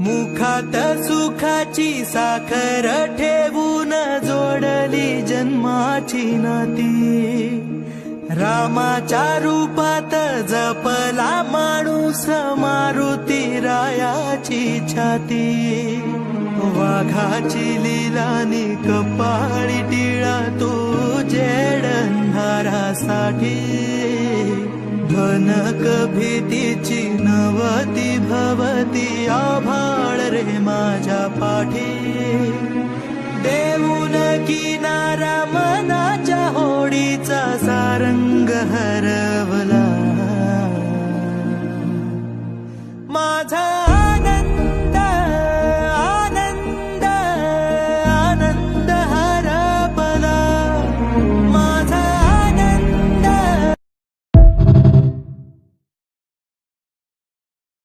मुखात सुखाची साखर ठेवून जोडली जन्माची नाती। रामाच्या रूपात जपला माणूस मारुती रायाची छाती। वाघाची लीलानी कपाळी टिळा तू जेड अंधारासाठी। भनक भीतीची नवती भवती आभाळ रे माझ्या पाठी। देऊन किनारा मनाच्या होडीचा सारंग हरवला माझा